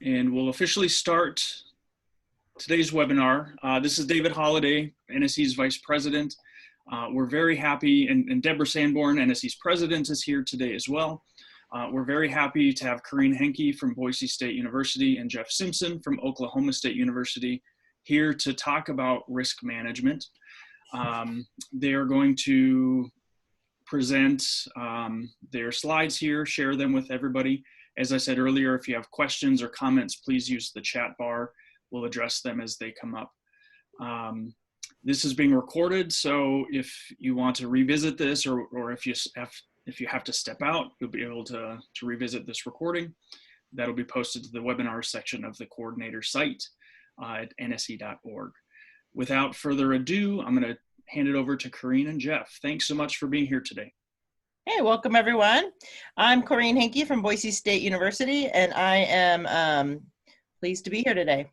And we'll officially start today's webinar. This is David Holliday, NSE's Vice President. We're very happy, and Deborah Sanborn, NSE's President, is here today as well. We're very happy to have Corinne Henke from Boise State University and Jeff Simpson from Oklahoma State University here to talk about risk management. They are going to present their slides here, share them with everybody. As I said earlier, if you have questions or comments, please use the chat bar. We'll address them as they come up. This is being recorded, so if you want to revisit this or if you have to step out, you'll be able to revisit this recording. That'll be posted to the webinar section of the coordinator site at nse.org. Without further ado, I'm going to hand it over to Corinne and Jeff. Thanks so much for being here today. Hey, welcome everyone. I'm Corinne Henke from Boise State University, and I am pleased to be here today.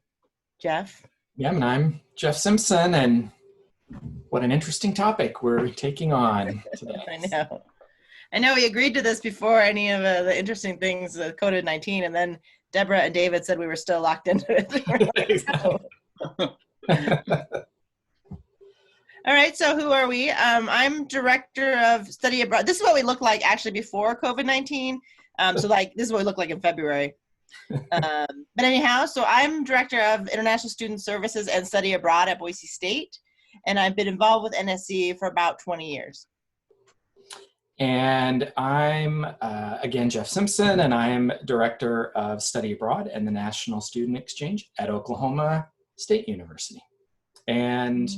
Jeff? Yeah, and I'm Jeff Simpson, and what an interesting topic we're taking on today. I know we agreed to this before any of the interesting things, COVID-19, and then Deborah and David said we were still locked into it. All right, so who are we? I'm Director of Study Abroad. This is what we looked like actually before COVID-19. So like, this is what we looked like in February. But anyhow, so I'm Director of International Student Services and Study Abroad at Boise State. And I've been involved with NSE for about 20 years. And I'm, again, Jeff Simpson, and I'm Director of Study Abroad and the National Student Exchange at Oklahoma State University. And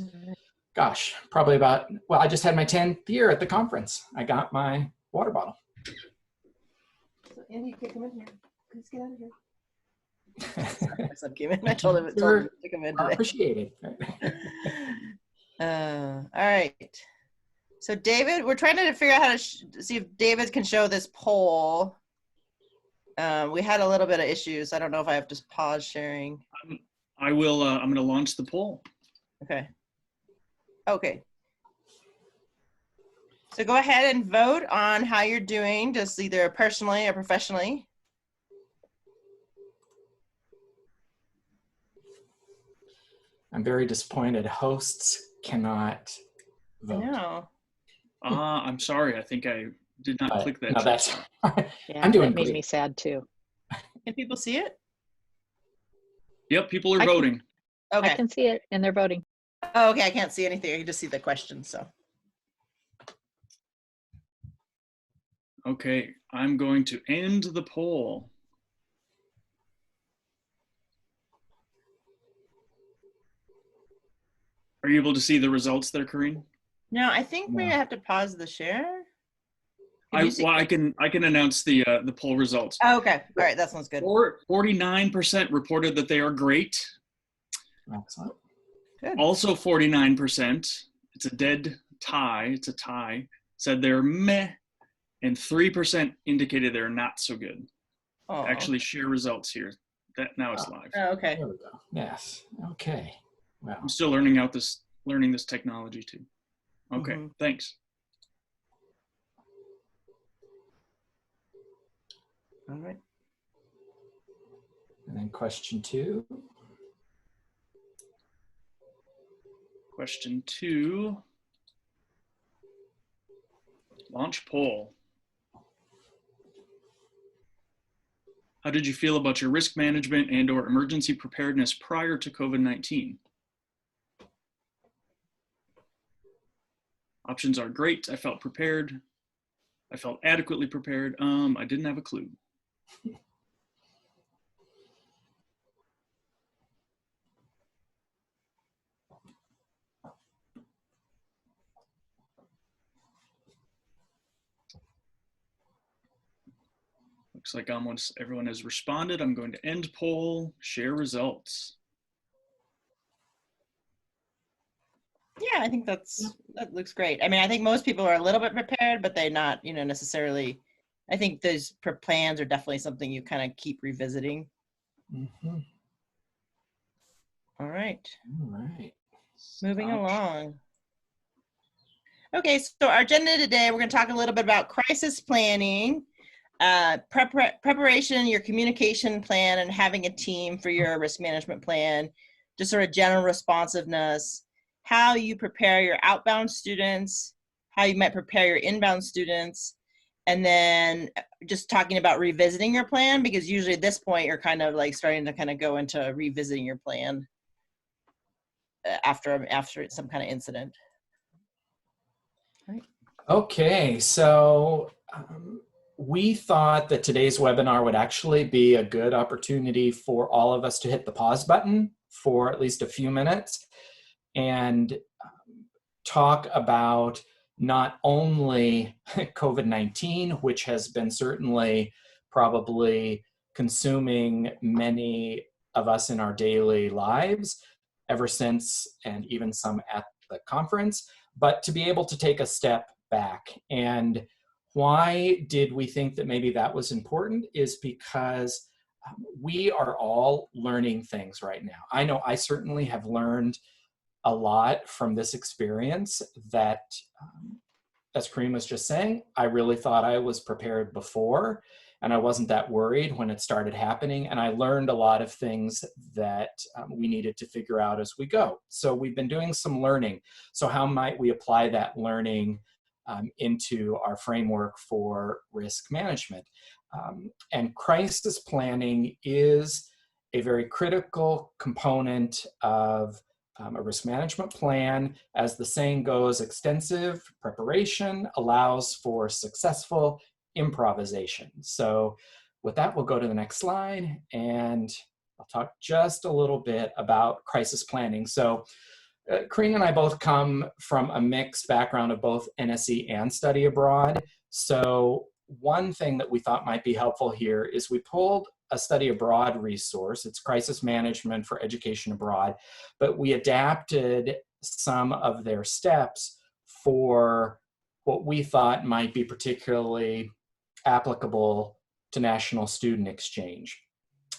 gosh, probably about, well, I just had my 10th year at the conference. I got my water bottle. So Andy, you can't come in here. Please get out of here. My son came in. I told him to come in today. Appreciated. All right. So David, we're trying to figure out how to see if David can show this poll. We had a little bit of issues. I don't know if I have to pause sharing. I will, I'm going to launch the poll. Okay. Okay. So go ahead and vote on how you're doing, just either personally or professionally. I'm very disappointed. Hosts cannot vote. No. I'm sorry. I think I did not click that. No, that's yeah, I'm doing that made great. me sad too. Can people see it? Yep, people are voting. Okay. I can see it and they're voting. Oh, okay, I can't see anything. I can just see the question, so. Okay, I'm going to end the poll. Are you able to see the results there, Corinne? No, I think we have to pause the share. I can announce the poll results. Oh, okay, all right, that sounds good. 49% reported that they are great. Excellent. Good. Also 49%, it's a dead tie, it's a tie, said they're meh, and 3% indicated they're not so good. Oh. Actually share results here. That now it's live. Oh, okay. There we go. Yes. Okay. Wow. I'm still learning this technology too. Okay, thanks. All right. And then question 2. Question 2. Launch poll. How did you feel about your risk management and/or emergency preparedness prior to COVID-19? Options are great. I felt prepared. I felt adequately prepared. I didn't have a clue. Looks like almost everyone has responded. I'm going to end poll, share results. Yeah, I think that looks great. I mean, I think most people are a little bit prepared, but they're not, necessarily. I think those plans are definitely something you kind of keep revisiting. All right. All right. Moving along. Okay, so our agenda today, we're going to talk a little bit about crisis planning. preparation, your communication plan, and having a team for your risk management plan, just sort of general responsiveness, how you prepare your outbound students, how you might prepare your inbound students, and then just talking about revisiting your plan, because usually at this point you're kind of like starting to kind of go into revisiting your plan after some kind of incident. All right. Okay, so we thought that today's webinar would actually be a good opportunity for all of us to hit the pause button for at least a few minutes and talk about not only COVID-19, which has been certainly probably consuming many of us in our daily lives ever since, and even some at the conference, but to be able to take a step back. And why did we think that maybe that was important is because we are all learning things right now. I know I certainly have learned a lot from this experience that, as Kareem was just saying, I really thought I was prepared before and I wasn't that worried when it started happening. And I learned a lot of things that we needed to figure out as we go. So we've been doing some learning. So how might we apply that learning into our framework for risk management? And crisis planning is a very critical component of a risk management plan. As the saying goes, extensive preparation allows for successful improvisation. So with that, we'll go to the next slide and I'll talk just a little bit about crisis planning. So Karina and I both come from a mixed background of both NSE and study abroad. So one thing that we thought might be helpful here is we pulled a study abroad resource. It's crisis management for education abroad, but we adapted some of their steps for what we thought might be particularly applicable to national student exchange.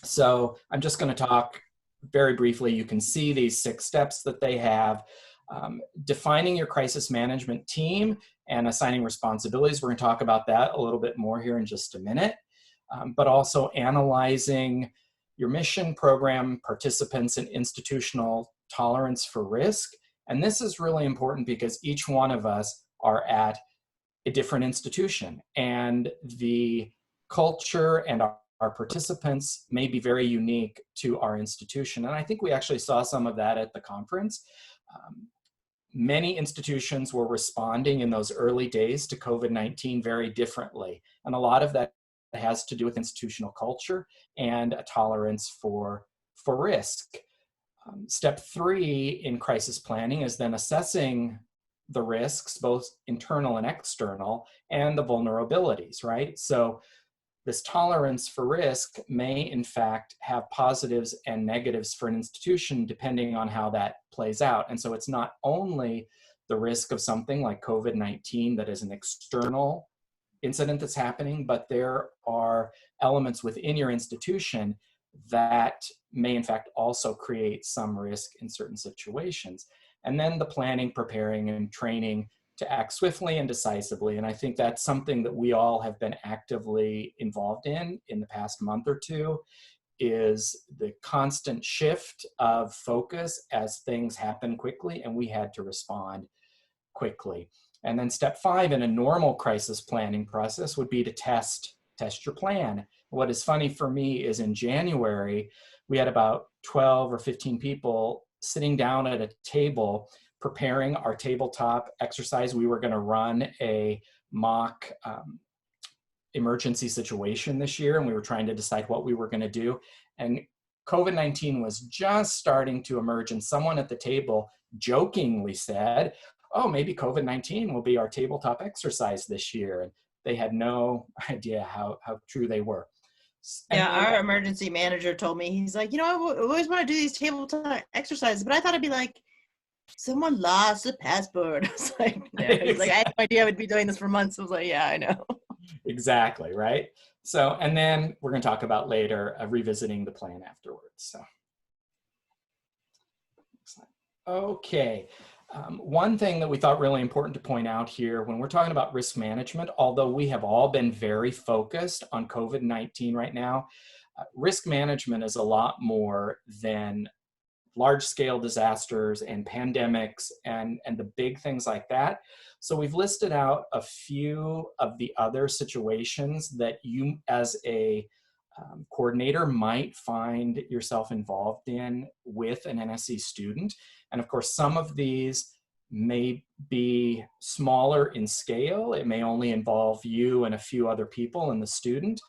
So I'm just going to talk very briefly. You can see these 6 steps that they have. Defining your crisis management team and assigning responsibilities. We're going to talk about that a little bit more here in just a minute. But also analyzing your mission, program, participants, and institutional tolerance for risk. And this is really important because each one of us are at a different institution, and the culture and our participants may be very unique to our institution. And I think we actually saw some of that at the conference. Many institutions were responding in those early days to COVID-19 very differently. And a lot of that has to do with institutional culture and a tolerance for risk. Step 3 in crisis planning is then assessing the risks, both internal and external, and the vulnerabilities, right? So this tolerance for risk may in fact have positives and negatives for an institution depending on how that plays out. And so it's not only the risk of something like COVID-19 that is an external incident that's happening, but there are elements within your institution that may in fact also create some risk in certain situations. And then the planning, preparing, and training to act swiftly and decisively. And I think that's something that we all have been actively involved in the past month or two, is the constant shift of focus as things happen quickly, and we had to respond quickly. And then step 5 in a normal crisis planning process would be to test your plan. What is funny for me is in January, we had about 12 or 15 people sitting down at a table preparing our tabletop exercise. We were going to run a mock emergency situation this year, and we were trying to decide what we were going to do. And COVID-19 was just starting to emerge, and someone at the table jokingly said, oh, maybe COVID-19 will be our tabletop exercise this year. And they had no idea how true they were. Yeah, our emergency manager told me, he's like, I always want to do these tabletop exercises, but I thought it'd be like, someone lost a passport. I was like, no. He's like, I had no idea I would be doing this for months. I was like, yeah, I know. Exactly, right? So, and then we're going to talk about later revisiting the plan afterwards. So, okay. One thing that we thought really important to point out here when we're talking about risk management, although we have all been very focused on COVID-19 right now, risk management is a lot more than large-scale disasters and pandemics and the big things like that. So we've listed out a few of the other situations that you as a coordinator might find yourself involved in with an NSE student. And of course, some of these may be smaller in scale. It may only involve you and a few other people and the student,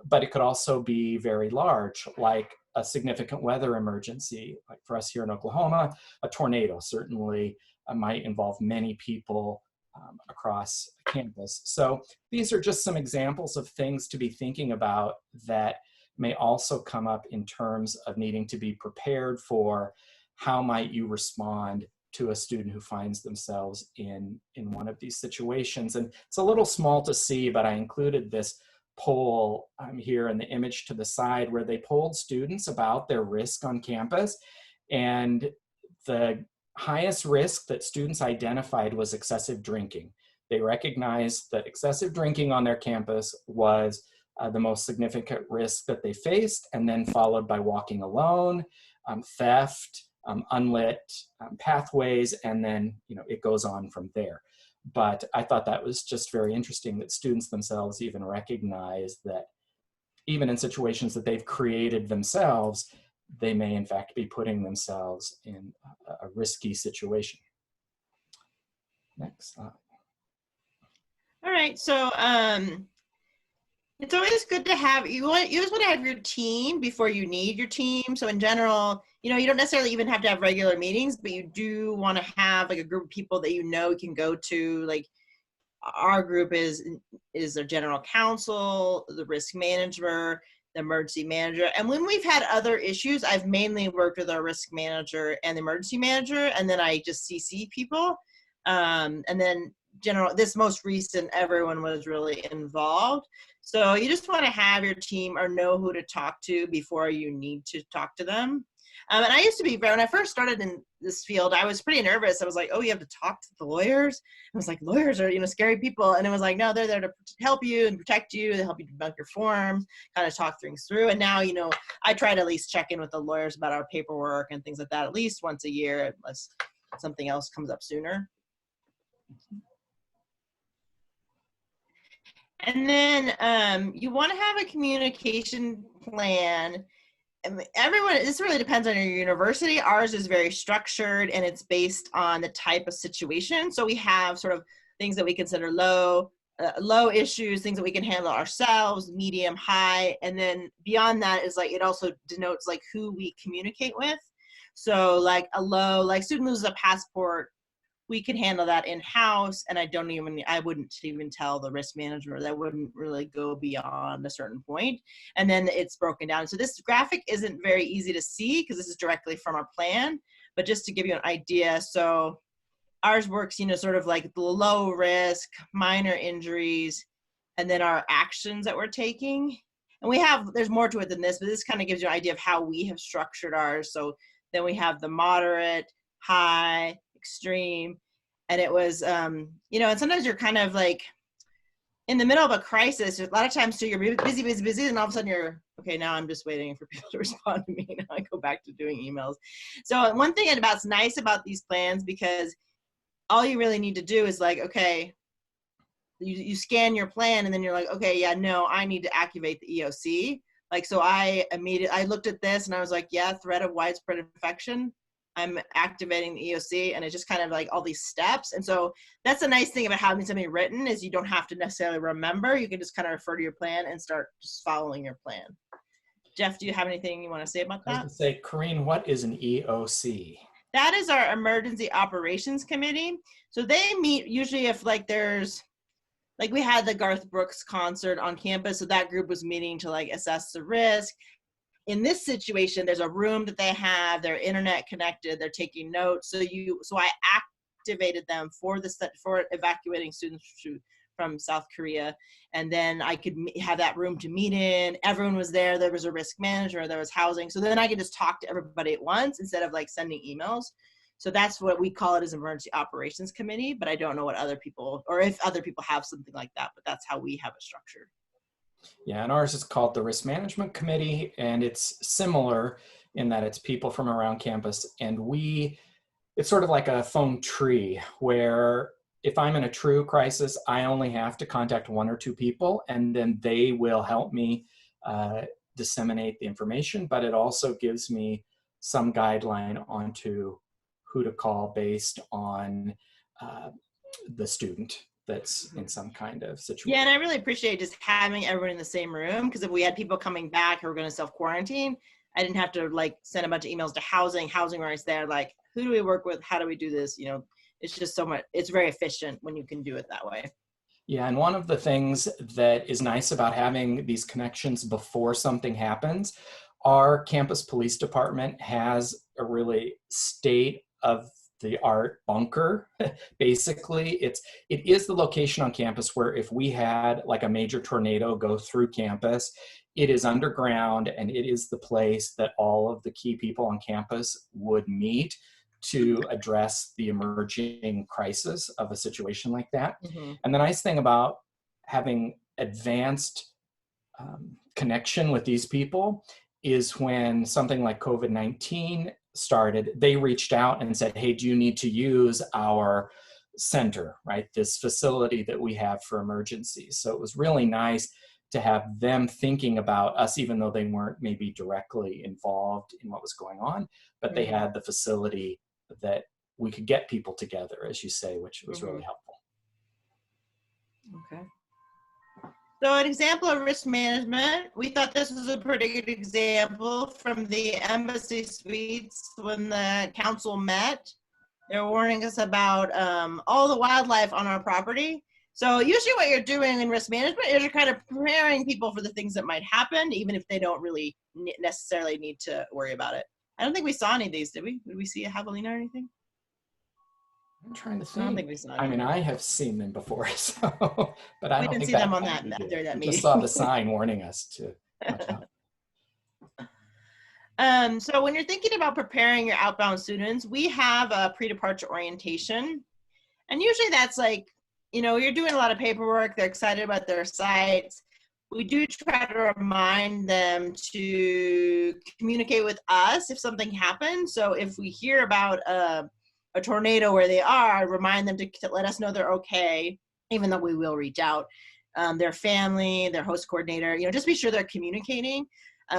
but it could also be very large, like a significant weather emergency. Like for us here in Oklahoma, a tornado certainly might involve many people across campus. So these are just some examples of things to be thinking about that may also come up in terms of needing to be prepared for how might you respond to a student who finds themselves in one of these situations. And it's a little small to see, but I included this poll here in the image to the side where they polled students about their risk on campus. And the highest risk that students identified was excessive drinking. They recognized that excessive drinking on their campus was the most significant risk that they faced, and then followed by walking alone, theft, unlit pathways, and then it goes on from there. But I thought that was just very interesting that students themselves even recognize that even in situations that they've created themselves, they may in fact be putting themselves in a risky situation. Next slide. All right, so it's always good to have, you always want to have your team before you need your team. So in general, you don't necessarily even have to have regular meetings, but you do want to have like a group of people that you can go to. Like our group is the general counsel, the risk manager, the emergency manager. And when we've had other issues, I've mainly worked with our risk manager and the emergency manager, and then I just CC people. And then this most recent, everyone was really involved. So you just want to have your team or know who to talk to before you need to talk to them. And I used to be, when I first started in this field, I was pretty nervous. I was like, oh, you have to talk to the lawyers? I was like, lawyers are, scary people. And it was like, no, they're there to help you and protect you. They help you debunk your forms, kind of talk things through. And now, I try to at least check in with the lawyers about our paperwork and things like that at least once a year, unless something else comes up sooner. And then you want to have a communication plan. This really depends on your university. Ours is very structured and it's based on the type of situation. So we have sort of things that we consider low issues, things that we can handle ourselves, medium, high. And then beyond that is like, it also denotes like who we communicate with. So like a low, like student loses a passport, we can handle that in-house, and I wouldn't even tell the risk manager. That wouldn't really go beyond a certain point. And then it's broken down. So this graphic isn't very easy to see because this is directly from our plan, but just to give you an idea. So ours works, sort of like the low risk, minor injuries, and then our actions that we're taking. And there's more to it than this, but this kind of gives you an idea of how we have structured ours. So then we have the moderate, high, extreme, and it was and sometimes you're kind of like in the middle of a crisis. A lot of times too, you're busy, and all of a sudden you're okay. Now I'm just waiting for people to respond to me. Now I go back to doing emails. So one thing that's nice about these plans, because all you really need to do is like, okay, you scan your plan, and then you're like, okay, yeah, no, I need to activate the EOC. Like, so I looked at this and I was like, yeah, threat of widespread infection. I'm activating the EOC, and it's just kind of like all these steps. And so that's a nice thing about having something written is you don't have to necessarily remember. You can just kind of refer to your plan and start just following your plan. Jeff, do you have anything you want to say about that? I was going to say, Corrine, what is an EOC? That is our Emergency Operations Committee. So they meet usually if like there's, like we had the Garth Brooks concert on campus. So that group was meeting to like assess the risk. In this situation, there's a room that they have, they're internet connected, they're taking notes. So I activated them for evacuating students from South Korea. And then I could have that room to meet in. Everyone was there. There was a risk manager, there was housing. So then I could just talk to everybody at once instead of like sending emails. So that's what we call it as Emergency Operations Committee, but I don't know what other people, or if other people have something like that, but that's how we have it structured. Yeah, and ours is called the Risk Management Committee, and it's similar in that it's people from around campus, and it's sort of like a phone tree where if I'm in a true crisis, I only have to contact one or two people, and then they will help me disseminate the information, but it also gives me some guideline onto who to call based on the student that's in some kind of situation. Yeah, and I really appreciate just having everyone in the same room, because if we had people coming back who were going to self-quarantine, I didn't have to like send a bunch of emails to housing right there, like, who do we work with? How do we do this? You know, it's just so much, it's very efficient when you can do it that way. Yeah, and one of the things that is nice about having these connections before something happens, our campus police department has a really state-of-the-art bunker. Basically, it is the location on campus where if we had like a major tornado go through campus, it is underground, and it is the place that all of the key people on campus would meet to address the emerging crisis of a situation like that. Mm-hmm. And the nice thing about having advanced connection with these people is when something like COVID-19 started, they reached out and said, hey, do you need to use our center, right? This facility that we have for emergencies. So it was really nice to have them thinking about us, even though they weren't maybe directly involved in what was going on, but they had the facility that we could get people together, as you say, which was really helpful. Okay. So an example of risk management, we thought this was a pretty good example from the embassy suites when the council met. They were warning us about all the wildlife on our property. So usually what you're doing in risk management is you're kind of preparing people for the things that might happen, even if they don't really necessarily need to worry about it. I don't think we saw any of these, did we? Did we see a javelina or anything? I'm trying to I don't think. think we saw I mean, any. I have seen them before, so, but I We don't didn't think see them on we that did. during that We meeting. just saw the sign warning us to watch out. So when you're thinking about preparing your outbound students, we have a pre-departure orientation. And usually that's like, you know, you're doing a lot of paperwork, they're excited about their sites. We do try to remind them to communicate with us if something happens. So if we hear about a tornado where they are, remind them to let us know they're okay, even though we will reach out. Their family, their host coordinator, you know, just be sure they're communicating.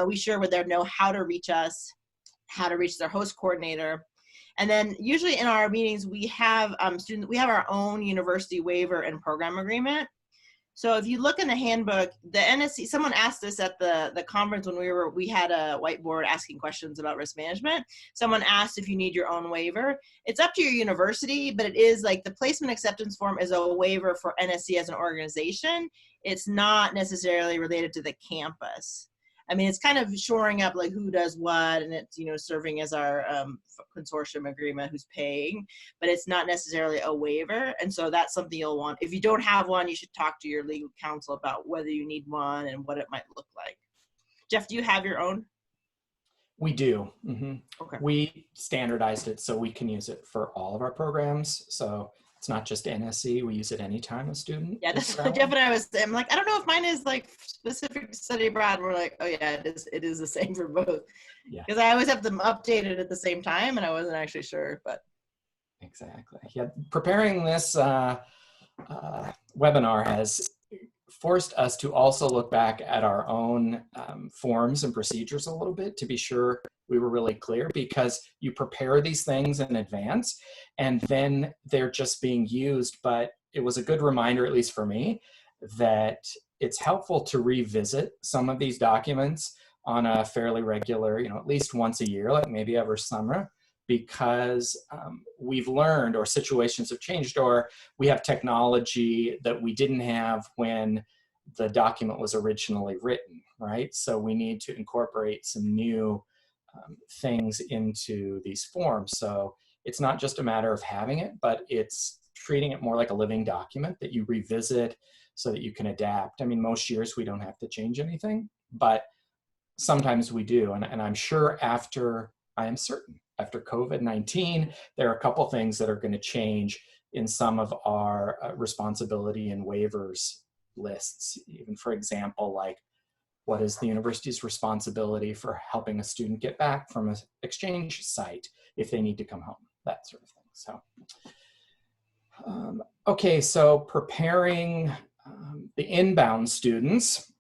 We sure would know how to reach us, how to reach their host coordinator. And then usually in our meetings, we have we have our own university waiver and program agreement. So if you look in the handbook, the NSE, someone asked us at the conference when we had a whiteboard asking questions about risk management. Someone asked if you need your own waiver. It's up to your university, but it is like the placement acceptance form is a waiver for NSE as an organization. It's not necessarily related to the campus. I mean, it's kind of shoring up like who does what, and it's, you know, serving as our consortium agreement, who's paying, but it's not necessarily a waiver. And so that's something you'll want. If you don't have one, you should talk to your legal counsel about whether you need one and what it might look like. Jeff, do you have your own? We do. Okay. We standardized it so we can use it for all of our programs. So it's not just NSE. We use it anytime a student. Yeah, that's what Jeff and I was. I'm like, I don't know if mine is like specific to study abroad. We're like, oh yeah, it is. It is the same for both. Yeah. Because I always have them updated at the same time, and I wasn't actually sure. But exactly. Yeah, preparing this webinar has forced us to also look back at our own forms and procedures a little bit to be sure we were really clear, because you prepare these things in advance and then they're just being used. But it was a good reminder, at least for me, that it's helpful to revisit some of these documents on a fairly regular, you know, at least once a year, like maybe every summer, because we've learned, or situations have changed, or we have technology that we didn't have when the document was originally written, right? So we need to incorporate some new things into these forms. So it's not just a matter of having it, but it's treating it more like a living document that you revisit so that you can adapt. I mean, most years we don't have to change anything, but sometimes we do. And I'm sure I am certain after COVID-19, there are a couple things that are going to change in some of our responsibility and waivers lists. Even, for example, like, what is the university's responsibility for helping a student get back from an exchange site if they need to come home, that sort of thing. So, okay, so preparing the inbound students.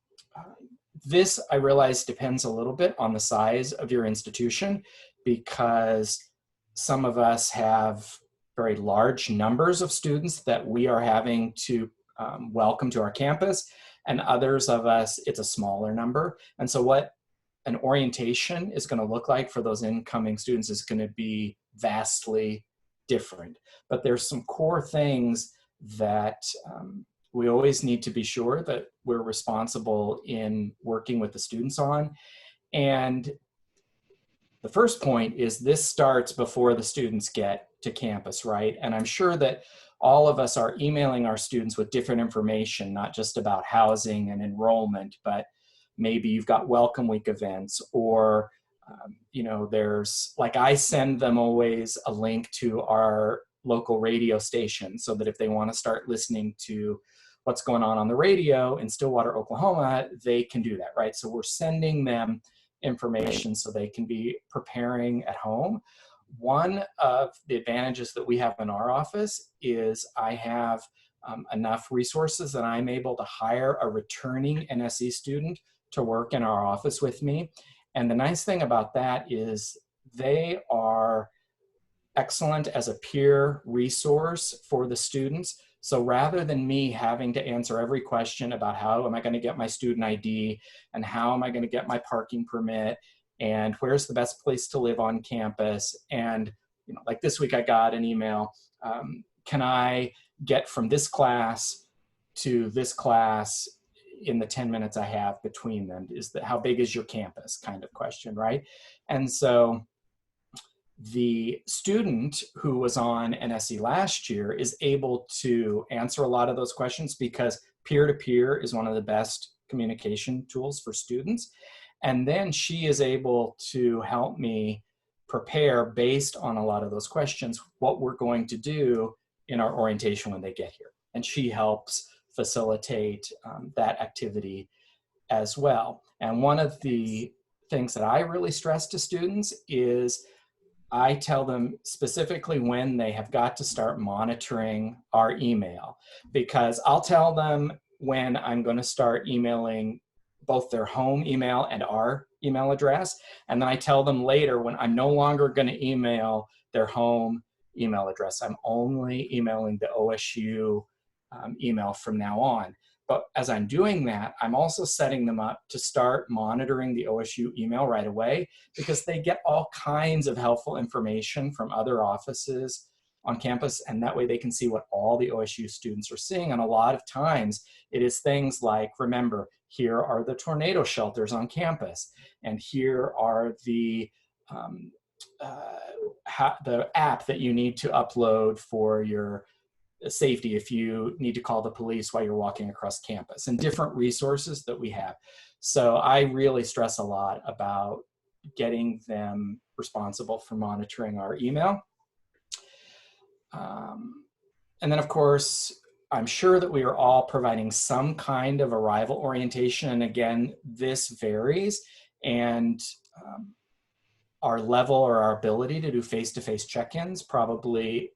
This, I realize, depends a little bit on the size of your institution, because some of us have very large numbers of students that we are having to welcome to our campus, and others of us, it's a smaller number. And so what an orientation is going to look like for those incoming students is going to be vastly different. But there's some core things that we always need to be sure that we're responsible in working with the students on. And the first point is this starts before the students get to campus, right? And I'm sure that all of us are emailing our students with different information, not just about housing and enrollment, but maybe you've got welcome week events, or you know, there's, like, I send them always a link to our local radio station so that if they want to start listening to what's going on the radio in Stillwater, Oklahoma, they can do that, right? So we're sending them information so they can be preparing at home. One of the advantages that we have in our office is I have enough resources that I'm able to hire a returning NSE student to work in our office with me. And the nice thing about that is they are excellent as a peer resource for the students. So rather than me having to answer every question about how am I going to get my student ID and how am I going to get my parking permit and where's the best place to live on campus, and you know, like this week I got an email, can I get from this class to this class in the 10 minutes I have between them? Is that, how big is your campus, kind of question, right? And so the student who was on NSE last year is able to answer a lot of those questions because peer-to-peer is one of the best communication tools for students. And then she is able to help me prepare, based on a lot of those questions, what we're going to do in our orientation when they get here. And she helps facilitate that activity as well. And one of the things that I really stress to students is I tell them specifically when they have got to start monitoring our email, because I'll tell them when I'm going to start emailing both their home email and our email address. And then I tell them later when I'm no longer going to email their home email address. I'm only emailing the OSU email from now on. But as I'm doing that, I'm also setting them up to start monitoring the OSU email right away, because they get all kinds of helpful information from other offices on campus, and that way they can see what all the OSU students are seeing. And a lot of times it is things like, remember, here are the tornado shelters on campus, and here are the app that you need to upload for your safety if you need to call the police while you're walking across campus, and different resources that we have. So I really stress a lot about getting them responsible for monitoring our email. And then, of course, I'm sure that we are all providing some kind of arrival orientation. And again, this varies, and our level or our ability to do face-to-face check-ins probably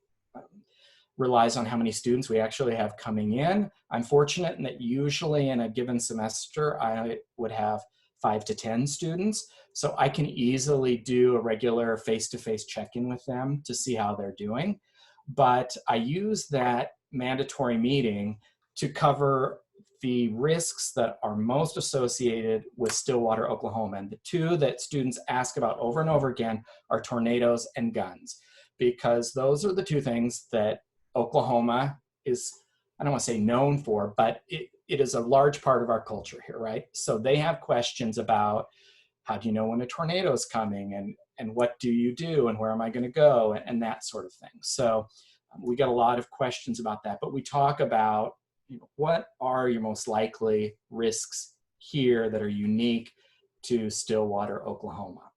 relies on how many students we actually have coming in. I'm fortunate in that usually in a given semester, I would have 5 to 10 students. So I can easily do a regular face-to-face check-in with them to see how they're doing. But I use that mandatory meeting to cover the risks that are most associated with Stillwater, Oklahoma. And the two that students ask about over and over again are tornadoes and guns, because those are the two things that Oklahoma is, I don't want to say known for, but it is a large part of our culture here, right? So they have questions about, how do you know when a tornado is coming, and what do you do, and where am I going to go, and that sort of thing. So we get a lot of questions about that, but we talk about, you know, what are your most likely risks here that are unique to Stillwater, Oklahoma.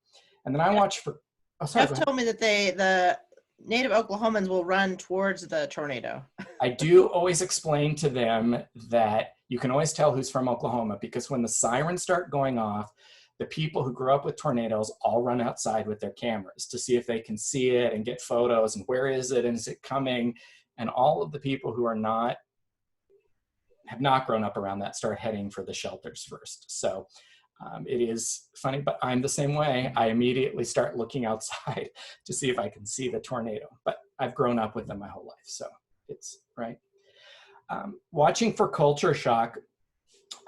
And then I watch for, Oh, sorry. Jeff told me that the native Oklahomans will run towards the tornado. I do always explain to them that you can always tell who's from Oklahoma, because when the sirens start going off, the people who grew up with tornadoes all run outside with their cameras to see if they can see it and get photos and where is it and is it coming. And all of the people who have not grown up around that start heading for the shelters first. So it is funny, but I'm the same way. I immediately start looking outside to see if I can see the tornado, but I've grown up with them my whole life. So it's right. Watching for culture shock,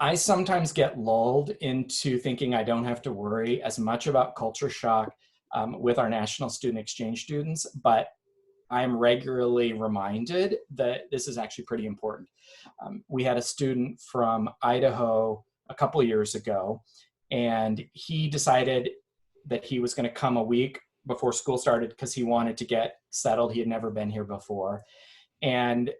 I sometimes get lulled into thinking I don't have to worry as much about culture shock with our national student exchange students, but I'm regularly reminded that this is actually pretty important. We had a student from Idaho a couple of years ago, and he decided that he was going to come a week before school started because he wanted to get settled. He had never been here before. And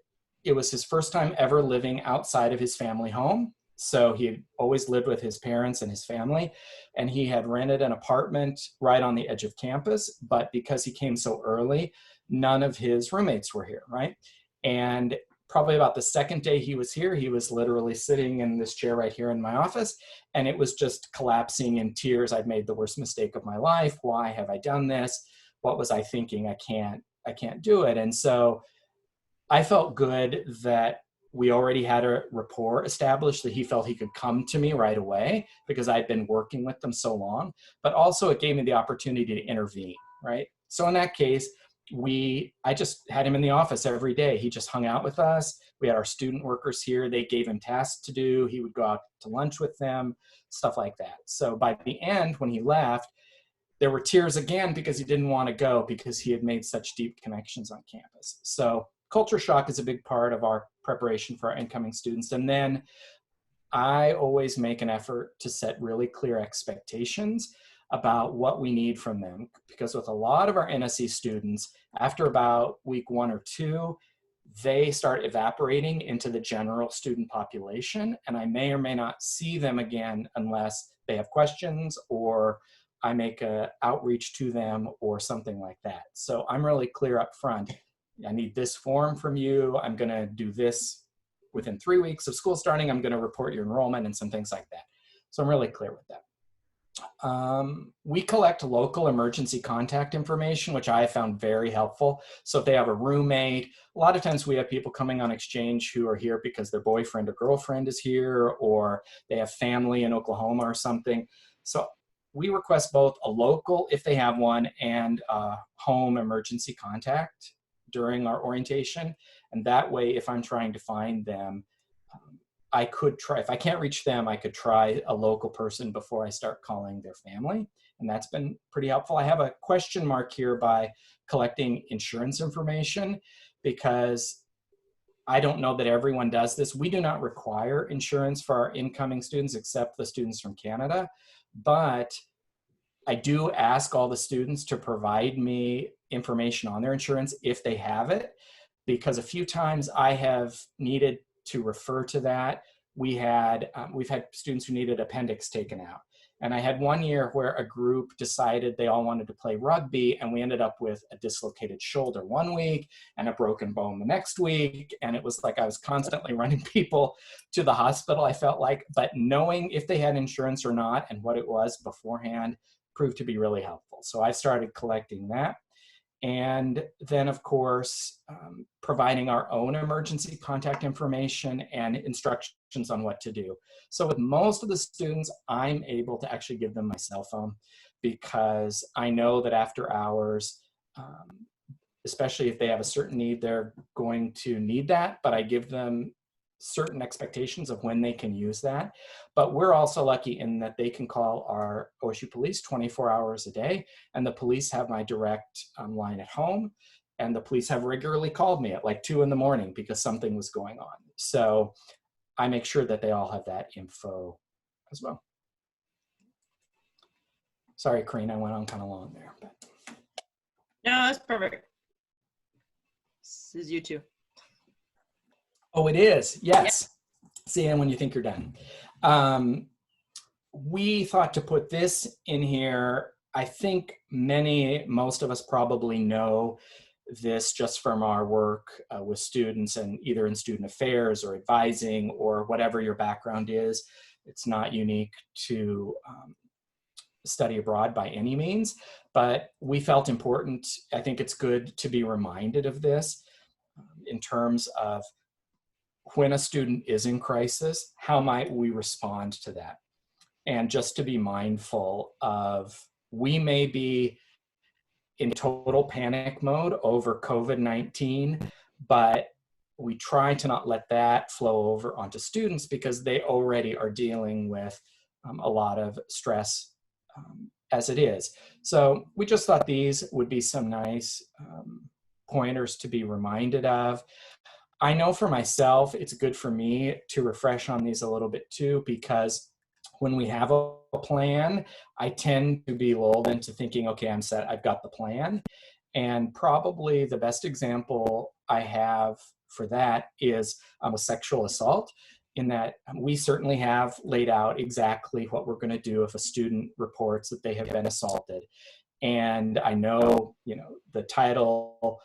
it was his first time ever living outside of his family home. So he had always lived with his parents and his family, and he had rented an apartment right on the edge of campus. But because he came so early, none of his roommates were here, right? And probably about the second day he was here, he was literally sitting in this chair right here in my office, and it was just collapsing in tears. I'd made the worst mistake of my life. Why have I done this? What was I thinking? I can't do it. And so I felt good that we already had a rapport established, that he felt he could come to me right away because I'd been working with them so long, but also it gave me the opportunity to intervene, right? So in that case, I just had him in the office every day. He just hung out with us. We had our student workers here. They gave him tasks to do. He would go out to lunch with them, stuff like that. So by the end, when he left, there were tears again because he didn't want to go because he had made such deep connections on campus. So culture shock is a big part of our preparation for our incoming students. And then I always make an effort to set really clear expectations about what we need from them. Because with a lot of our NSE students, after about week 1 or 2, they start evaporating into the general student population. And I may or may not see them again unless they have questions or I make an outreach to them or something like that. So I'm really clear up front. I need this form from you. I'm going to do this within 3 weeks of school starting. I'm going to report your enrollment and some things like that. So I'm really clear with that. We collect local emergency contact information, which I have found very helpful. So if they have a roommate, a lot of times we have people coming on exchange who are here because their boyfriend or girlfriend is here, or they have family in Oklahoma or something. So we request both a local, if they have one, and a home emergency contact during our orientation. And that way, if I'm trying to find them, I could try, if I can't reach them, I could try a local person before I start calling their family. And that's been pretty helpful. I have a question mark here by collecting insurance information because I don't know that everyone does this. We do not require insurance for our incoming students except the students from Canada. But I do ask all the students to provide me information on their insurance if they have it, because a few times I have needed to refer to that. We've had students who needed appendix taken out. And I had one year where a group decided they all wanted to play rugby, and we ended up with a dislocated shoulder one week and a broken bone the next week. And it was like I was constantly running people to the hospital, I felt like. But knowing if they had insurance or not and what it was beforehand proved to be really helpful. So I started collecting that. And then, of course, providing our own emergency contact information and instructions on what to do. So with most of the students, I'm able to actually give them my cell phone because I know that after hours, especially if they have a certain need, they're going to need that, but I give them certain expectations of when they can use that. But we're also lucky in that they can call our OSU police 24 hours a day, and the police have my direct line at home, and the police have regularly called me at like 2 in the morning because something was going on. So I make sure that they all have that info as well. Sorry, Karina, I went on kind of long there. But. No, that's perfect. This is you too. Oh, it is. Yes. Yep. See you when you think you're done. We thought to put this in here I think most of us probably know this just from our work with students and either in student affairs or advising or whatever your background is. It's not unique to study abroad by any means, but we felt important. I think it's good to be reminded of this in terms of when a student is in crisis, how might we respond to that? And just to be mindful of, we may be in total panic mode over COVID-19, but we try to not let that flow over onto students because they already are dealing with a lot of stress as it is. So we just thought these would be some nice pointers to be reminded of. I know for myself, it's good for me to refresh on these a little bit too, because when we have a plan, I tend to be lulled into thinking, okay, I'm set, I've got the plan. And probably the best example I have for that is a sexual assault, in that we certainly have laid out exactly what we're going to do if a student reports that they have been assaulted. And I know, the title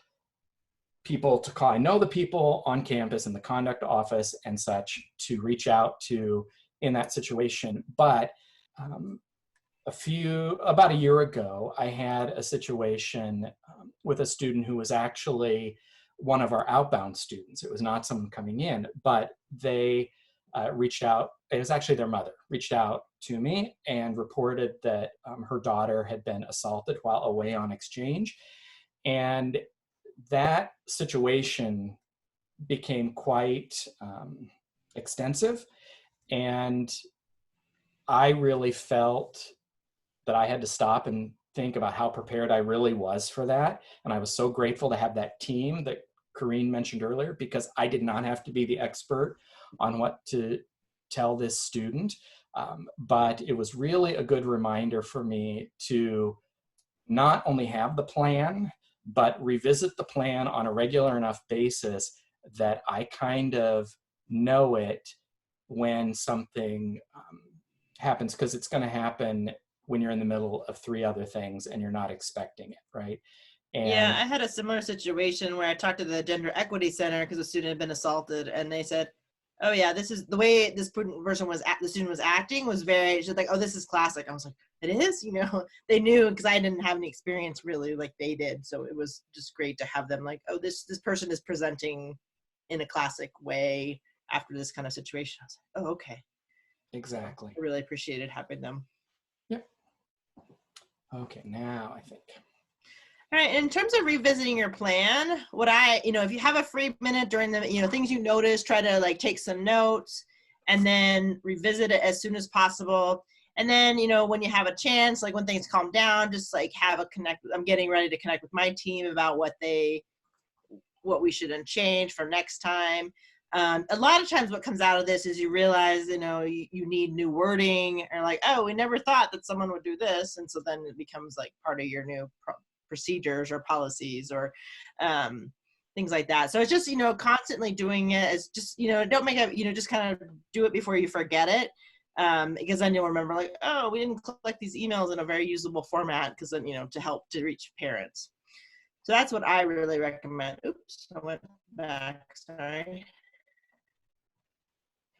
people to call. I know the people on campus in the conduct office and such to reach out to in that situation. But about a year ago, I had a situation with a student who was actually one of our outbound students. It was not someone coming in, but they reached out. It was actually their mother reached out to me and reported that her daughter had been assaulted while away on exchange. And that situation became quite extensive. And I really felt that I had to stop and think about how prepared I really was for that. And I was so grateful to have that team that Corrine mentioned earlier, because I did not have to be the expert on what to tell this student. But it was really a good reminder for me to not only have the plan, but revisit the plan on a regular enough basis that I kind of know it when something happens, because it's going to happen when you're in the middle of 3 other things and you're not expecting it, right? And yeah, I had a similar situation where I talked to the Gender Equity Center because a student had been assaulted, and they said, oh yeah, this is the way this person the student was acting was very, just like, oh, this is classic. I was like, it is, they knew, because I didn't have any experience really like they did. So it was just great to have them like, oh, this person is presenting in a classic way after this kind of situation. I was like, oh, okay. exactly. I really appreciated having them. Yep. Okay, now I think. All right, in terms of revisiting your plan, if you have a free minute during the, things you notice, try to like take some notes and then revisit it as soon as possible. And then, when you have a chance, like when things calm down, just like I'm getting ready to connect with my team about what we shouldn't change for next time. A lot of times what comes out of this is you realize, you need new wording, or like, oh, we never thought that someone would do this. And so then it becomes like part of your new procedures or policies or things like that. So it's just, constantly doing it as just, don't make it, just kind of do it before you forget it. Because then you'll remember like, oh, we didn't collect these emails in a very usable format, because then, to help to reach parents. So that's what I really recommend. Oops, I went back, sorry.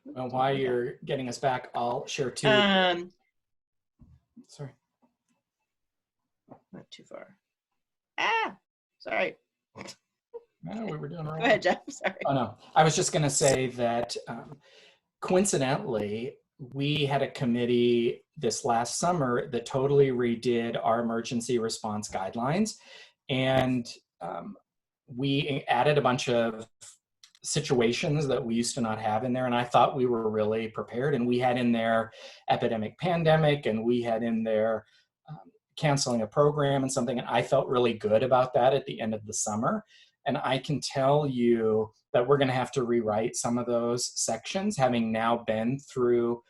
Well, while you're getting us back, I'll share too. Sorry. Not too far. Sorry. No, we were doing wrong. Go ahead, Jeff. Sorry. Oh, no. I was just going to say that coincidentally, we had a committee this last summer that totally redid our emergency response guidelines. And we added a bunch of situations that we used to not have in there. And I thought we were really prepared. And we had in there epidemic, pandemic, and we had in there canceling a program and something. And I felt really good about that at the end of the summer. And I can tell you that we're going to have to rewrite some of those sections, having now been through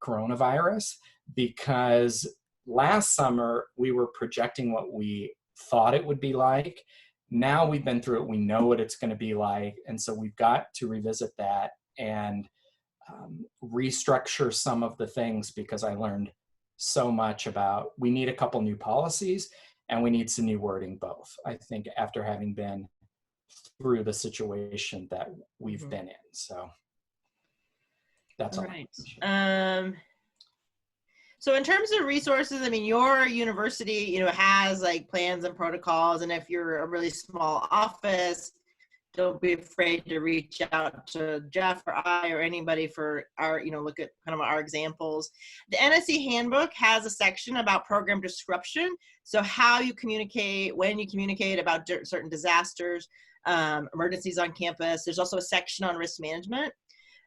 coronavirus, because last summer we were projecting what we thought it would be like. Now we've been through it, we know what it's going to be like. And so we've got to revisit that and restructure some of the things, because I learned so much about we need a couple new policies and we need some new wording both. I think after having been through the situation that we've been in. So that's all right. right. So in terms of resources, I mean, your university, you know, has like plans and protocols, and if you're a really small office, don't be afraid to reach out to Jeff or I or anybody for our, you know, look at kind of our examples. The NSE handbook has a section about program disruption. So how you communicate, when you communicate about certain disasters, emergencies on campus. There's also a section on risk management.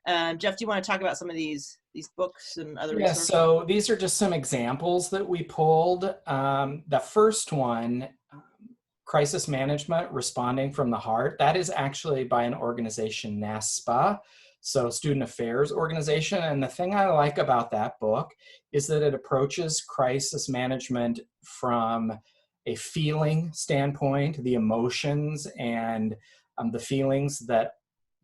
Jeff, do you want to talk about some of these books and other resources? So these are just some examples that we pulled. The first one, Crisis Management, Responding from the Heart, that is actually by an organization, NASPA, so Student Affairs Organization. And the thing I like about that book is that it approaches crisis management from a feeling standpoint, the emotions and the feelings that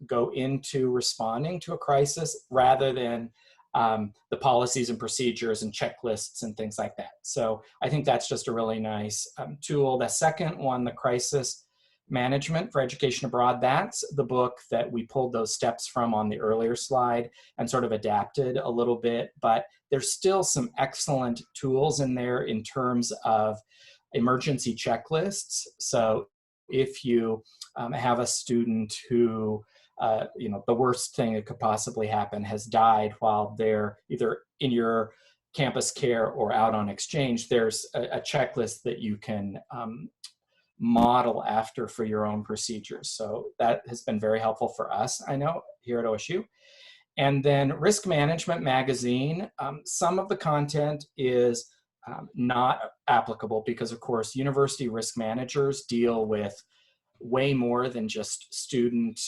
go into responding to a crisis, rather than the policies and procedures and checklists and things like that. So I think that's just a really nice tool. The second one, the Crisis Management for Education Abroad, that's the book that we pulled those steps from on the earlier slide and sort of adapted a little bit, but there's still some excellent tools in there in terms of emergency checklists. So if you have a student who you know, the worst thing that could possibly happen has died while they're either in your campus care or out on exchange, there's a checklist that you can model after for your own procedures. So that has been very helpful for us, I know, here at OSU. And then Risk Management Magazine, some of the content is not applicable because, of course, university risk managers deal with way more than just student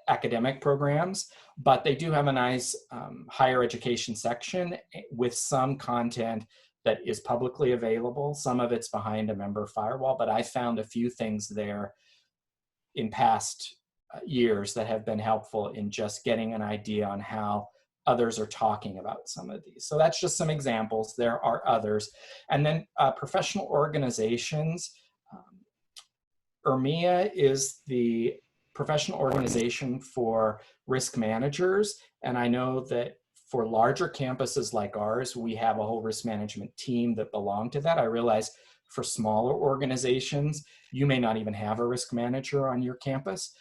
academic programs, but they do have a nice higher education section with some content that is publicly available. Some of it's behind a member firewall, but I found a few things there in past years that have been helpful in just getting an idea on how others are talking about some of these. So that's just some examples. There are others. And then professional organizations. ERMIA is the professional organization for risk managers. And I know that for larger campuses like ours, we have a whole risk management team that belong to that. I realize for smaller organizations, you may not even have a risk manager on your campus.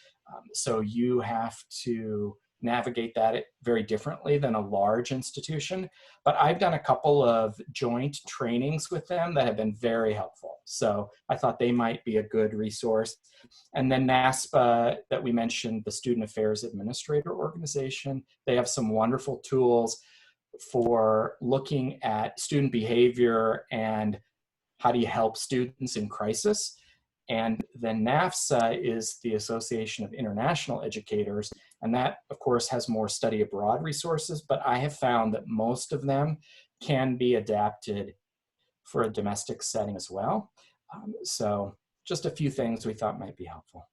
So you have to navigate that very differently than a large institution. But I've done a couple of joint trainings with them that have been very helpful. So I thought they might be a good resource. And then NASPA that we mentioned, the Student Affairs Administrator Organization, they have some wonderful tools for looking at student behavior and how do you help students in crisis. And then NAFSA is the Association of International Educators. And that, of course, has more study abroad resources, but I have found that most of them can be adapted for a domestic setting as well. So just a few things we thought might be helpful.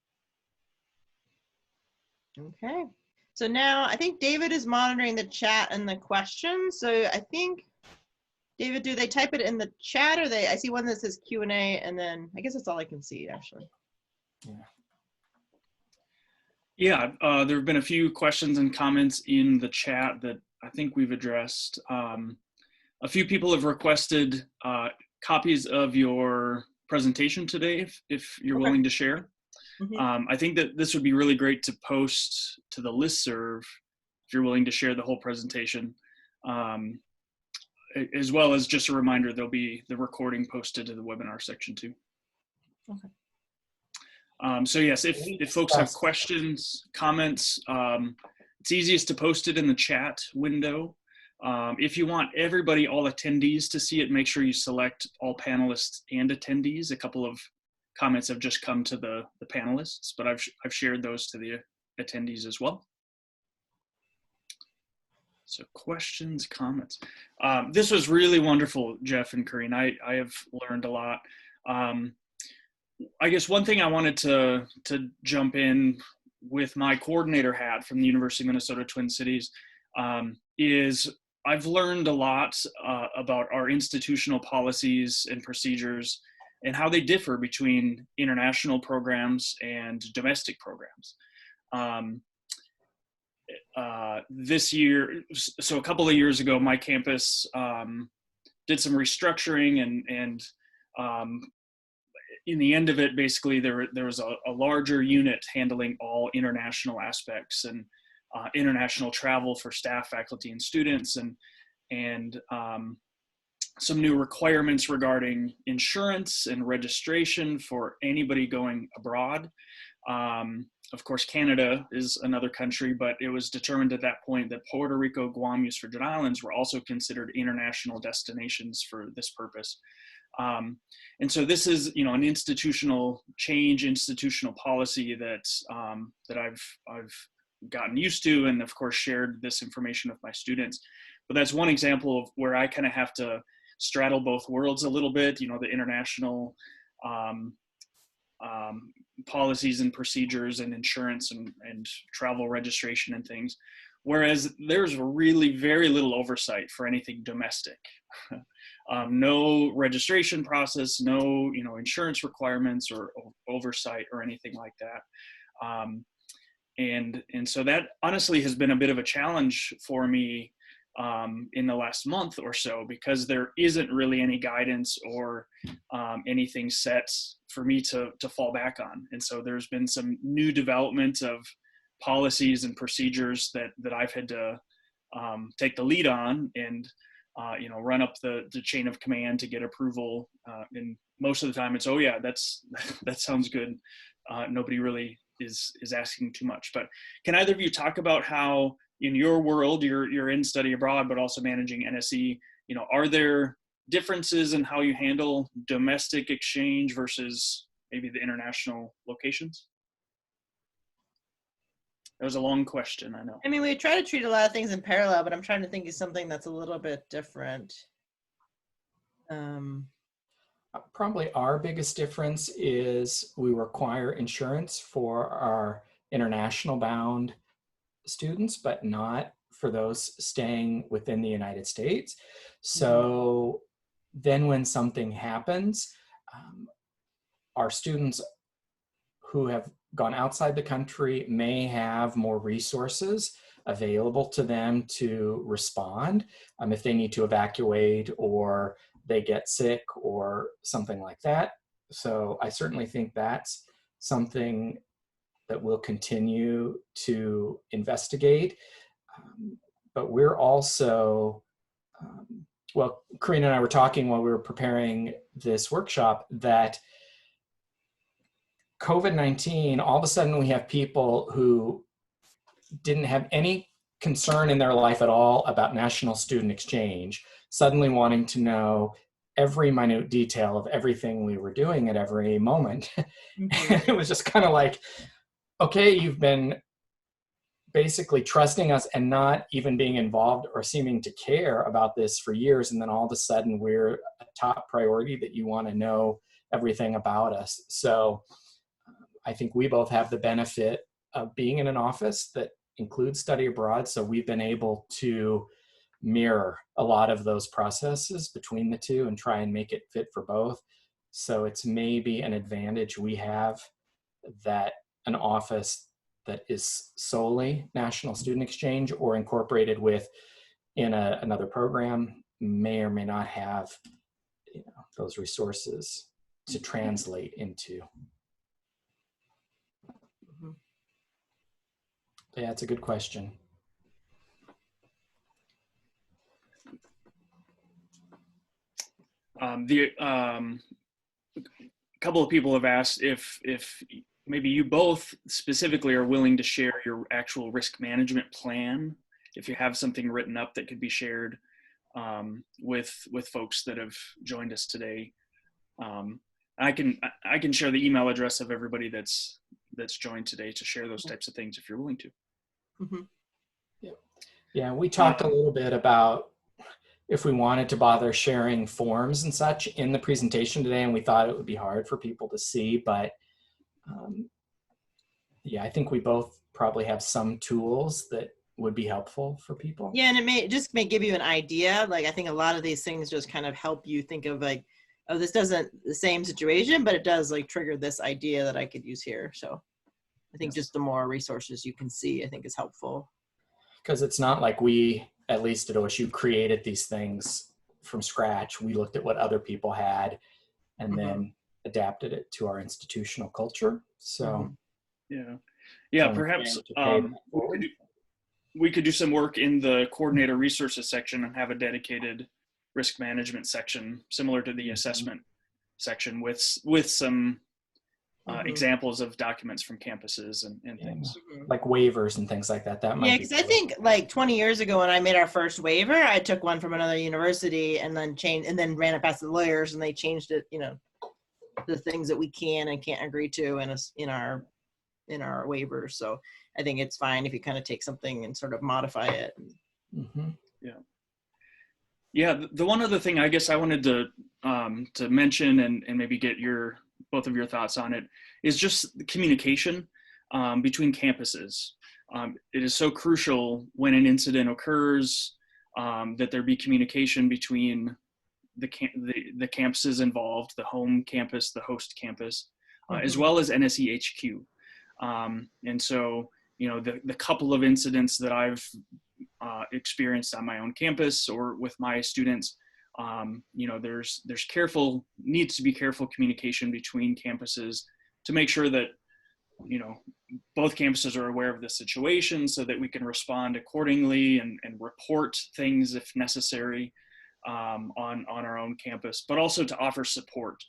Okay. So now I think David is monitoring the chat and the questions. So I think, David, do they type it in the chat or I see one that says Q&A and then I guess that's all I can see actually. Yeah, there have been a few questions and comments in the chat that I think we've addressed. A few people have requested copies of your presentation today, if you're willing to share. I think that this would be really great to post to the listserv if you're willing to share the whole presentation. As well as just a reminder, there'll be the recording posted to the webinar section too. Okay. So yes, if folks have questions, comments, it's easiest to post it in the chat window. If you want everybody, all attendees to see it, make sure you select all panelists and attendees. A couple of comments have just come to the panelists, but I've shared those to the attendees as well. So questions, comments. This was really wonderful, Jeff and Corinne. I have learned a lot. I guess one thing I wanted to jump in with my coordinator hat from the University of Minnesota Twin Cities is I've learned a lot about our institutional policies and procedures and how they differ between international programs and domestic programs. This year, so a couple of years ago, my campus did some restructuring, and in the end of it, basically there was a larger unit handling all international aspects and international travel for staff, faculty, and students, and some new requirements regarding insurance and registration for anybody going abroad. Of course, Canada is another country, but it was determined at that point that Puerto Rico, Guam, Use Virgin Islands were also considered international destinations for this purpose. And so this is, an institutional change, institutional policy that I've gotten used to, and of course shared this information with my students. But that's one example of where I kind of have to straddle both worlds a little bit, the international policies and procedures and insurance and travel registration and things. Whereas there's really very little oversight for anything domestic. No registration process, no, insurance requirements or oversight or anything like that. And so that honestly has been a bit of a challenge for me in the last month or so, because there isn't really any guidance or anything set for me to fall back on. And so there's been some new development of policies and procedures that I've had to take the lead on and run up the chain of command to get approval. And most of the time it's, oh yeah, that sounds good. Nobody really is asking too much. But can either of you talk about how in your world, you're in study abroad, but also managing NSE, are there differences in how you handle domestic exchange versus maybe the international locations? That was a long question, I know. I mean, we try to treat a lot of things in parallel, but I'm trying to think of something that's a little bit different. Probably our biggest difference is we require insurance for our international bound students, but not for those staying within the United States. So then when something happens, our students who have gone outside the country may have more resources available to them to respond if they need to evacuate or they get sick or something like that. So I certainly think that's something that we'll continue to investigate. But we're also, well, Karina and I were talking while we were preparing this workshop that COVID-19, all of a sudden we have people who didn't have any concern in their life at all about national student exchange, suddenly wanting to know every minute detail of everything we were doing at every moment. Mm-hmm. And it was just kind of like, okay, you've been basically trusting us and not even being involved or seeming to care about this for years. And then all of a sudden we're a top priority that you want to know everything about us. So I think we both have the benefit of being in an office that includes study abroad. So we've been able to mirror a lot of those processes between the two and try and make it fit for both. So it's maybe an advantage we have that an office that is solely national student exchange or incorporated with in another program may or may not have those resources to translate into. Yeah, it's a good question. A couple of people have asked if maybe you both specifically are willing to share your actual risk management plan, if you have something written up that could be shared with folks that have joined us today. I can share the email address of everybody that's joined today to share those types of things if you're willing to. Mm-hmm. Yeah, we talked a little bit about if we wanted to bother sharing forms and such in the presentation today, and we thought it would be hard for people to see, but yeah, I think we both probably have some tools that would be helpful for people. Yeah, and it may give you an idea. Like, I think a lot of these things just kind of help you think of like, oh, this doesn't the same situation, but it does like trigger this idea that I could use here. So I think just the more resources you can see, I think is helpful. Because it's not like we, at least at OSU, created these things from scratch. We looked at what other people had and then adapted it to our institutional culture. So yeah, perhaps we could do some work in the coordinator resources section and have a dedicated risk management section similar to the assessment section with some examples of documents from campuses and things. Like waivers and things like that. That might be because I think like 20 years ago when I made our first waiver, I took one from another university and then ran it past the lawyers, and they changed it, the things that we can and can't agree to in our waivers. So I think it's fine if you kind of take something and sort of modify it. Yeah. The one other thing I guess I wanted to mention and maybe get both of your thoughts on it is just the communication between campuses. It is so crucial when an incident occurs that there be communication between the campuses involved, the home campus, the host campus, as well as NSE HQ. And so, the couple of incidents that I've experienced on my own campus or with my students, there's needs to be careful communication between campuses to make sure that, both campuses are aware of the situation so that we can respond accordingly and report things if necessary on our own campus, but also to offer support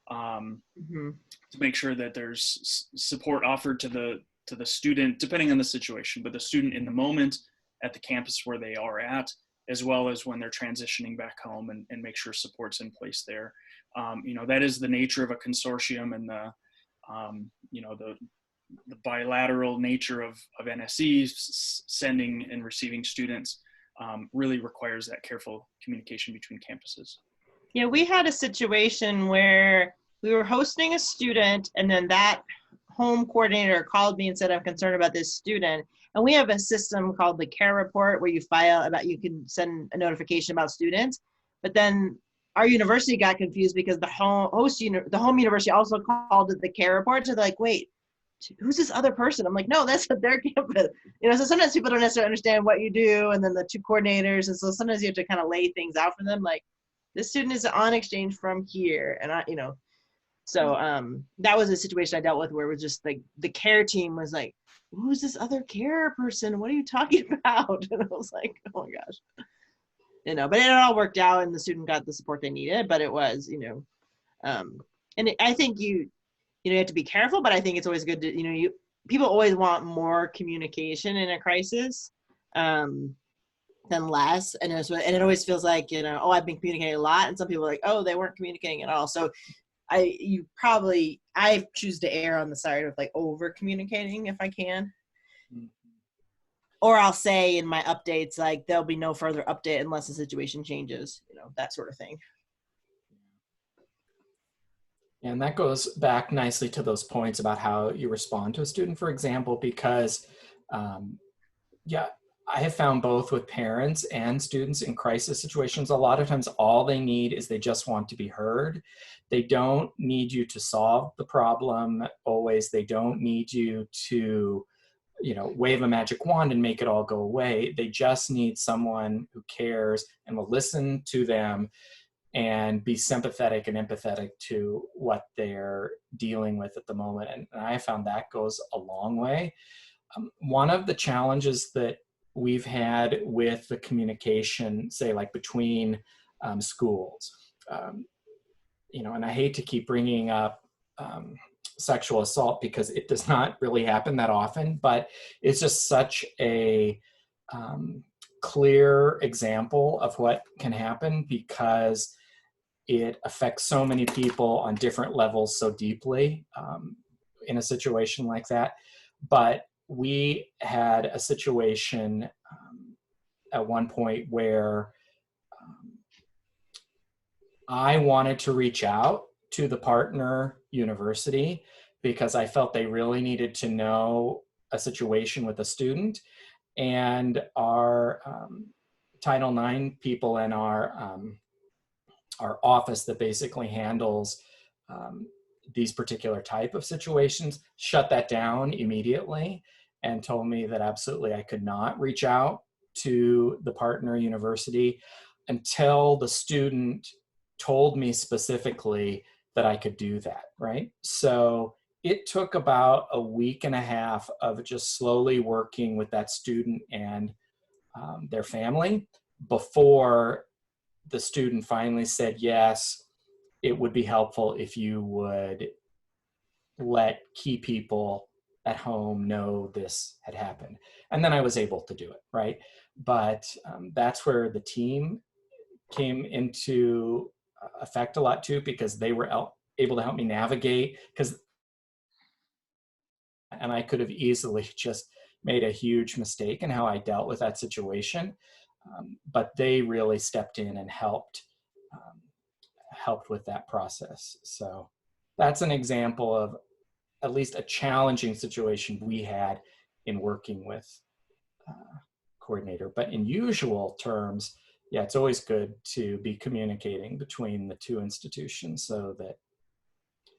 to make sure that there's support offered to the student, depending on the situation, but the student in the moment at the campus where they are at, as well as when they're transitioning back home, and make sure support's in place there. That is the nature of a consortium, and the bilateral nature of NSE sending and receiving students really requires that careful communication between campuses. Yeah, we had a situation where we were hosting a student, and then that home coordinator called me and said, I'm concerned about this student. And we have a system called the care report where you can send a notification about students. But then our university got confused because the home university also called it the care report. So they're like, wait, who's this other person? I'm like, no, that's their campus. So sometimes people don't necessarily understand what you do, and then the two coordinators. And so sometimes you have to kind of lay things out for them. Like, this student is on exchange from here. And so that was a situation I dealt with where it was just like the care team was like, who's this other care person? What are you talking about? And I was like, oh my gosh. But it all worked out and the student got the support they needed, but it was, I think you have to be careful, but I think it's always good to, people always want more communication in a crisis than less. And it always feels like, I've been communicating a lot. And some people are like, oh, they weren't communicating at all. So I choose to err on the side of like over communicating if I can. Or I'll say in my updates, like, there'll be no further update unless the situation changes, that sort of thing. And that goes back nicely to those points about how you respond to a student, for example, because I have found both with parents and students in crisis situations, a lot of times all they need is they just want to be heard. They don't need you to solve the problem always. They don't need you to, wave a magic wand and make it all go away. They just need someone who cares and will listen to them and be sympathetic and empathetic to what they're dealing with at the moment. And I found that goes a long way. One of the challenges that we've had with the communication, say like between schools, and I hate to keep bringing up sexual assault because it does not really happen that often, but it's just such a clear example of what can happen because it affects so many people on different levels so deeply in a situation like that. But we had a situation at one point where I wanted to reach out to the partner university because I felt they really needed to know a situation with a student. and our Title IX people in our office that basically handles these particular type of situations shut that down immediately and told me that absolutely I could not reach out to the partner university until the student told me specifically that I could do that, right? So it took about a week and a half of just slowly working with that student and their family before the student finally said, yes, it would be helpful if you would let key people at home know this had happened. And then I was able to do it, right? But that's where the team came into effect a lot too, because they were able to help me navigate, and I could have easily just made a huge mistake in how I dealt with that situation. But they really stepped in and helped with that process. So that's an example of at least a challenging situation we had in working with coordinator. But in usual terms, yeah, it's always good to be communicating between the two institutions so that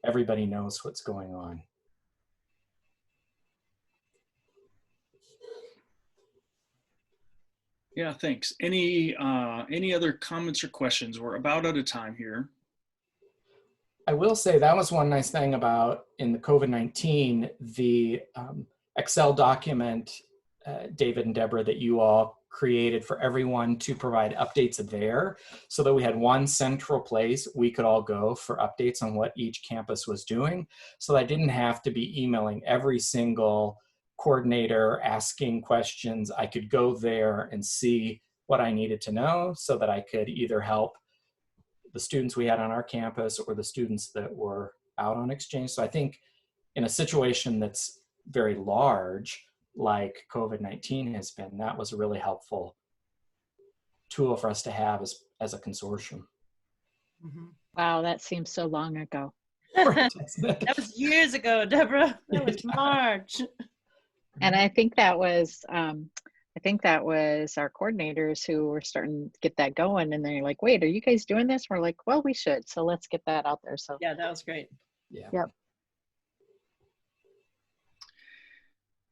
everybody knows what's going on. Yeah, thanks. Any other comments or questions? We're about out of time here. I will say that was one nice thing about in the COVID-19, the Excel document, David and Deborah, that you all created for everyone to provide updates there, so that we had one central place we could all go for updates on what each campus was doing. So I didn't have to be emailing every single coordinator asking questions. I could go there and see what I needed to know so that I could either help the students we had on our campus or the students that were out on exchange. So I think in a situation that's very large, like COVID-19 has been, that was a really helpful tool for us to have as a consortium. Mm-hmm. Wow, that seems so long ago. That was years ago, Deborah. That was March. And I think that was our coordinators who were starting to get that going, and they're like, wait, are you guys doing this? We're like, well, we should, so let's get that out there. So yeah, that was great. Yeah. Yep.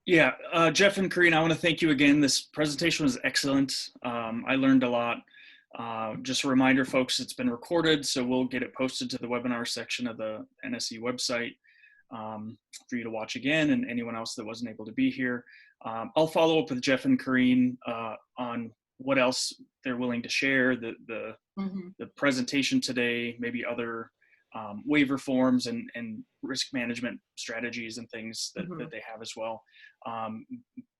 Yeah, Jeff and Karina, I want to thank you again. This presentation was excellent. I learned a lot. Just a reminder, folks, it's been recorded, so we'll get it posted to the webinar section of the NSE website for you to watch again, and anyone else that wasn't able to be here. I'll follow up with Jeff and Karine on what else they're willing to share, the presentation today, maybe other waiver forms and risk management strategies and things that they have as well.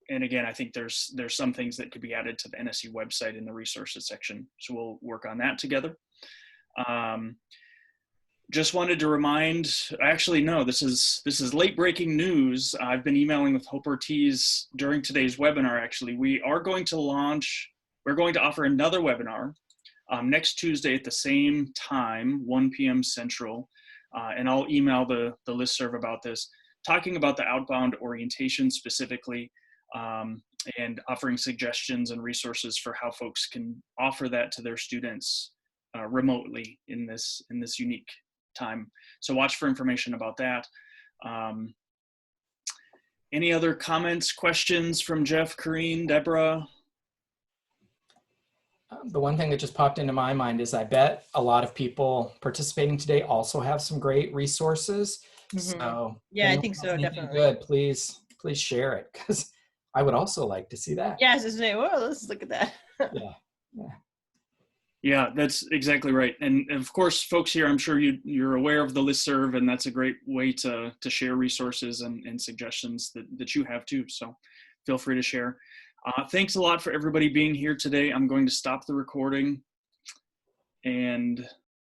And again, I think there's some things that could be added to the NSE website in the resources section. So we'll work on that together. Just wanted to remind, actually, no, this is late breaking news. I've been emailing with Hope Ortiz during today's webinar. Actually, we're going to offer another webinar next Tuesday at the same time, 1 p.m. Central. And I'll email the listserv about this, talking about the outbound orientation specifically, and offering suggestions and resources for how folks can offer that to their students remotely in this unique time. So watch for information about that. Any other comments, questions from Jeff, Karine, Deborah? The one thing that just popped into my mind is I bet a lot of people participating today also have some great resources. So yeah, I think so, definitely. Good, please share it, because I would also like to see that. Yeah, so say, well, let's look at that. Yeah, that's exactly right. And of course, folks here, I'm sure you're aware of the listserv, and that's a great way to share resources and suggestions that you have too. So feel free to share. Thanks a lot for everybody being here today. I'm going to stop the recording and